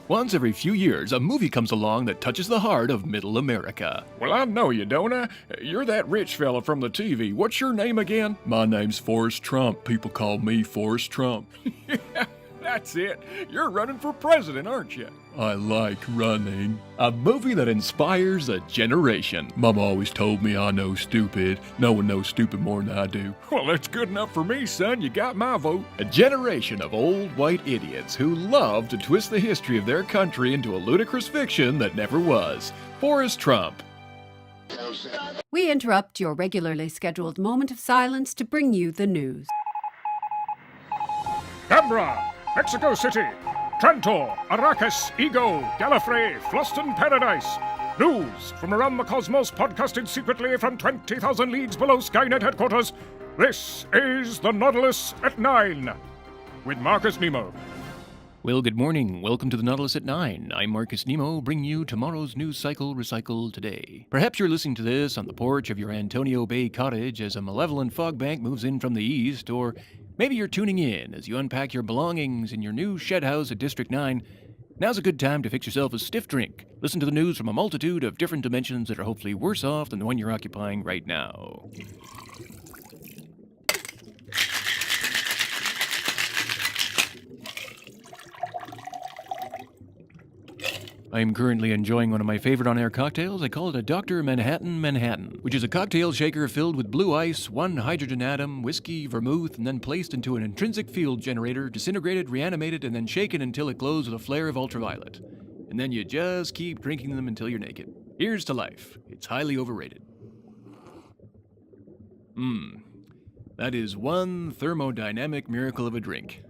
Once every few years, a movie comes along that touches the heart of middle America. Well, I know you, don't I? You're that rich fella from the TV. What's your name again? My name's Forrest Trump. People call me Forrest Trump. That's it. You're running for president, aren't you? I like running. A movie that inspires a generation. Mama always told me I know stupid. No one knows stupid more than I do. Well, that's good enough for me, son. You got my vote. A generation of old white idiots who love to twist the history of their country into a ludicrous fiction that never was. Forrest Trump. We interrupt your regularly scheduled moment of silence to bring you the news. Canberra, Mexico City, Trantor, Arrakis, Ego, Gallifrey, Fluston Paradise. News from around the cosmos, podcasted secretly from 20,000 leagues below Skynet headquarters. This is the Nautilus at 9, with Marcus Nemo. Well, good morning. Welcome to the Nautilus at 9. I'm Marcus Nemo, bringing you tomorrow's news cycle recycled today. Perhaps you're listening to this on the porch of your Antonio Bay cottage as a malevolent fog bank moves in from the east, or maybe you're tuning in as you unpack your belongings in your new shed house at District 9. Now's a good time to fix yourself a stiff drink. Listen to the news from a multitude of different dimensions that are hopefully worse off than the one you're occupying right now. I am currently enjoying one of my favorite on-air cocktails. I call it a Dr. Manhattan, which is a cocktail shaker filled with blue ice, one hydrogen atom, whiskey, vermouth, and then placed into an intrinsic field generator, disintegrated, reanimated, and then shaken until it glows with a flare of ultraviolet. And then you just keep drinking them until you're naked. Here's to life. It's highly overrated. That is one thermodynamic miracle of a drink.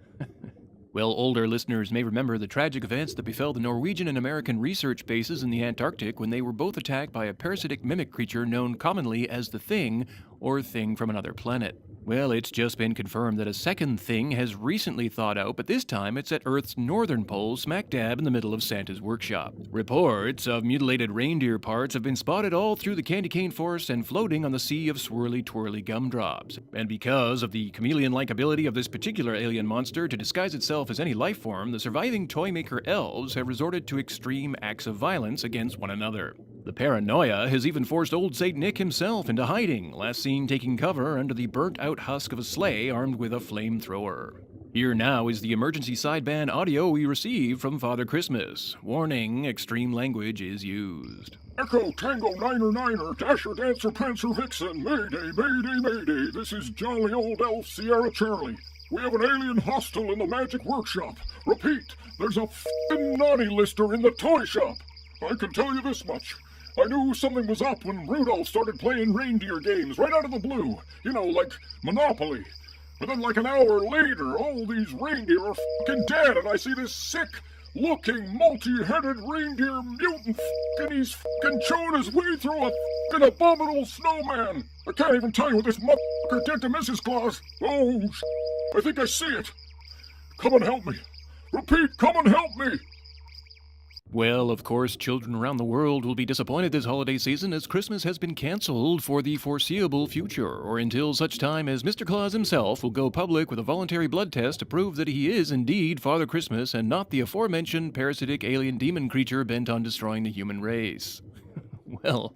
Well, older listeners may remember the tragic events that befell the Norwegian and American research bases in the Antarctic when they were both attacked by a parasitic mimic creature known commonly as the Thing, or Thing from Another Planet. Well, it's just been confirmed that a second Thing has recently thawed out, but this time it's at Earth's northern pole, smack dab in the middle of Santa's workshop. Reports of mutilated reindeer parts have been spotted all through the candy cane forest and floating on the sea of swirly twirly gumdrops. And because of the chameleon-like ability of this particular alien monster to disguise itself as any life form, the surviving toy maker elves have resorted to extreme acts of violence against one another. The paranoia has even forced old Saint Nick himself into hiding, last seen taking cover under the burnt-out husk of a sleigh armed with a flamethrower. Here now is the emergency sideband audio we received from Father Christmas. Warning, extreme language is used. Echo Tango Niner Niner, Dasher Dancer Prancer Vixen, Mayday, Mayday, Mayday, this is jolly old elf Sierra Charlie. We have an alien hostile in the magic workshop. Repeat, there's a f***ing naughty lister in the toy shop. I can tell you this much. I knew something was up when Rudolph started playing reindeer games right out of the blue. You know, like Monopoly. But then like an hour later, all these reindeer are f***ing dead, and I see this sick-looking, multi-headed reindeer mutant f***ing he's f***ing chewing his way through a f***ing abominable snowman. I can't even tell you what this motherfucker did to Mrs. Claus. Oh, I think I see it. Come and help me. Repeat, come and help me. Well, of course, children around the world will be disappointed this holiday season as Christmas has been canceled for the foreseeable future, or until such time as Mr. Claus himself will go public with a voluntary blood test to prove that he is indeed Father Christmas and not the aforementioned parasitic alien demon creature bent on destroying the human race. Well,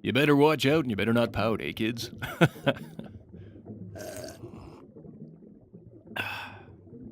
you better watch out and you better not pout, eh, kids?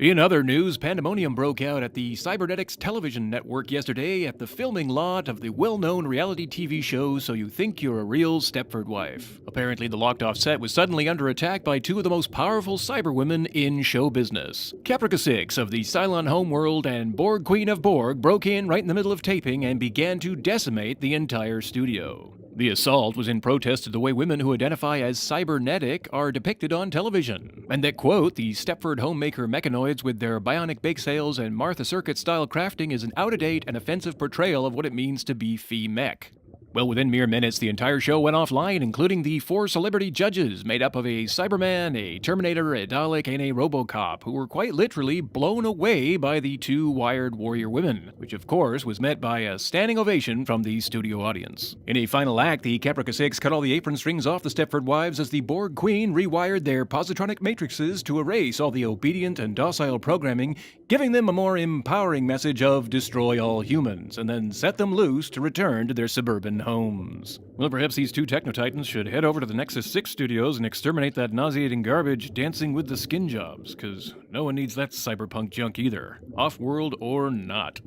In other news, pandemonium broke out at the Cybernetics television network yesterday at the filming lot of the well-known reality TV show So You Think You're a Real Stepford Wife. Apparently, the locked-off set was suddenly under attack by two of the most powerful cyberwomen in show business. Caprica-Six of the Cylon homeworld and Borg Queen of Borg broke in right in the middle of taping and began to decimate the entire studio. The assault was in protest to the way women who identify as cybernetic are depicted on television, and that, quote, the Stepford homemaker mechanoids with their bionic bake sales and Martha Circuit-style crafting is an out-of-date and offensive portrayal of what it means to be fee-mech. Well, within mere minutes, the entire show went offline, including the 4 celebrity judges made up of a Cyberman, a Terminator, a Dalek, and a Robocop, who were quite literally blown away by the 2 wired warrior women, which of course was met by a standing ovation from the studio audience. In a final act, the Caprica-Six cut all the apron strings off the Stepford wives as the Borg Queen rewired their positronic matrices to erase all the obedient and docile programming, giving them a more empowering message of destroy all humans, and then set them loose to return to their suburban homes. Well, perhaps these 2 techno-titans should head over to the Nexus 6 studios and exterminate that nauseating garbage dancing with the skin jobs, because no one needs that cyberpunk junk either, off-world or not.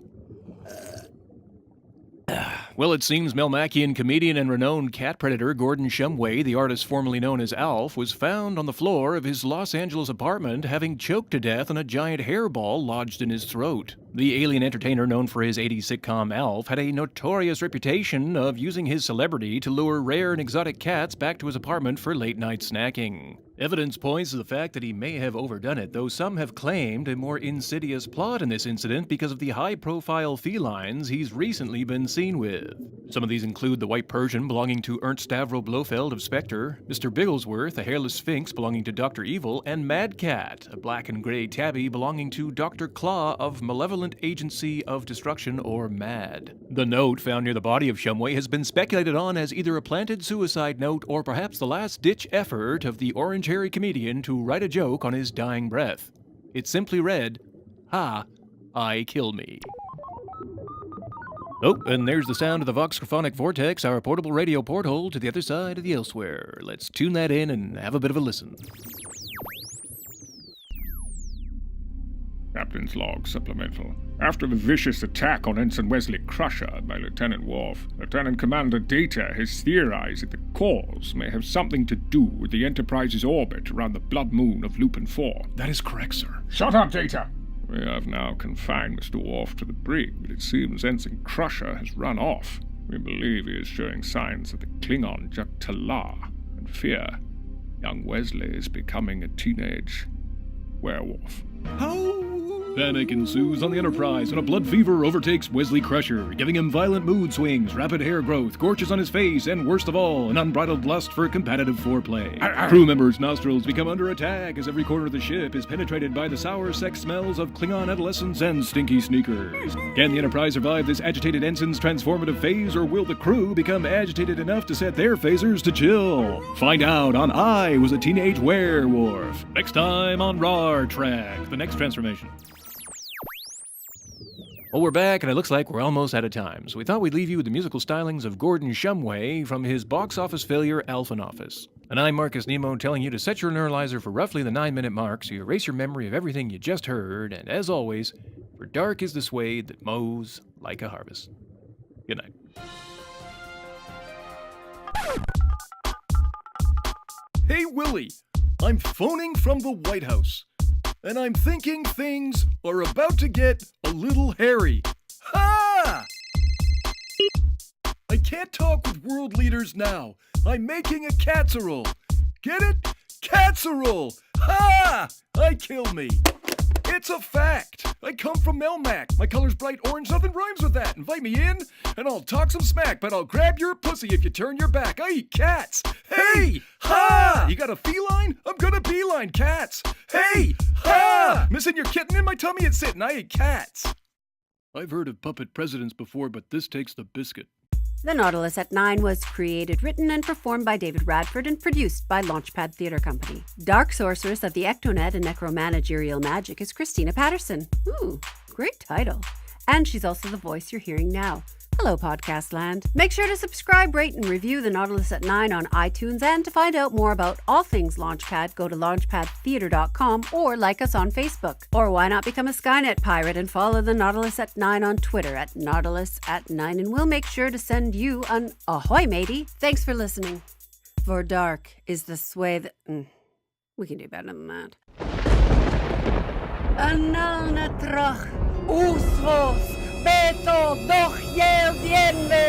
Well, it seems Melmacian comedian and renowned cat predator Gordon Shumway, the artist formerly known as Alf, was found on the floor of his Los Angeles apartment having choked to death on a giant hairball lodged in his throat. The alien entertainer known for his 80s sitcom Alf had a notorious reputation of using his celebrity to lure rare and exotic cats back to his apartment for late-night snacking. Evidence points to the fact that he may have overdone it, though some have claimed a more insidious plot in this incident because of the high-profile felines he's recently been seen with. Some of these include the white Persian belonging to Ernst Stavro Blofeld of Spectre, Mr. Bigglesworth, a hairless sphinx belonging to Dr. Evil, and Mad Cat, a black and gray tabby belonging to Dr. Claw of Malevolent Agency of Destruction, or MAD. The note found near the body of Shumway has been speculated on as either a planted suicide note or perhaps the last-ditch effort of the orange-hairy comedian to write a joke on his dying breath. It simply read, "Ha, I kill me." Oh, and there's the sound of the Voxophonic Vortex, our portable radio porthole to the other side of the elsewhere. Let's tune that in and have a bit of a listen. Captain's log supplemental. After the vicious attack on Ensign Wesley Crusher by Lieutenant Worf, Lieutenant Commander Data has theorized that the cause may have something to do with the Enterprise's orbit around the blood moon of Lupin 4. That is correct, sir. Shut up, Data! We have now confined Mr. Worf to the brig, but it seems Ensign Crusher has run off. We believe he is showing signs of the Klingon Jat-Tala, and fear young Wesley is becoming a teenage werewolf. Panic ensues on the Enterprise when a blood fever overtakes Wesley Crusher, giving him violent mood swings, rapid hair growth, gorges on his face, and worst of all, an unbridled lust for competitive foreplay. Crew members' nostrils become under attack as every corner of the ship is penetrated by the sour sex smells of Klingon adolescents and stinky sneakers. Can the Enterprise survive this agitated ensign's transformative phase, or will the crew become agitated enough to set their phasers to chill? Find out on I Was a Teenage Werewolf, next time on RAR Track, the next transformation. Well, we're back, and it looks like we're almost out of time, so we thought we'd leave you with the musical stylings of Gordon Shumway from his box office failure Alphen Office. And I'm Marcus Nemo telling you to set your neuralizer for roughly the 9-minute mark so you erase your memory of everything you just heard, and as always, for dark is the swathe that mows like a harvest. Good night. Hey, Willie! I'm phoning from the White House. And I'm thinking things are about to get a little hairy. Ha! I can't talk with world leaders now. I'm making a casserole. Get it? Casserole! Ha! I kill me. It's a fact. I come from Melmac. My color's bright orange. Nothing rhymes with that. Invite me in, and I'll talk some smack, but I'll grab your pussy if you turn your back. I eat cats. Hey! Ha! You got a feline? I'm gonna beeline cats. Hey! Ha! Missing your kitten in my tummy? It's sitting. I eat cats. I've heard of puppet presidents before, but this takes the biscuit. The Nautilus at 9 was created, written, and performed by David Radford and produced by Launchpad Theatre Company. Dark Sorceress of the Ecto-Net and Necro-Managerial magic is Christina Patterson. Ooh, great title. And she's also the voice you're hearing now. Hello, Podcast Land. Make sure to subscribe, rate, and review The Nautilus at 9 on iTunes. And to find out more about all things Launchpad, go to launchpadtheater.com or like us on Facebook. Or why not become a Skynet pirate and follow The Nautilus at 9 on Twitter at Nautilus at 9, and we'll make sure to send you an ahoy, matey. Thanks for listening. For dark is the swathe... We can do better than that. Anal na trach, usvos, beto, doch, yel, dienwe.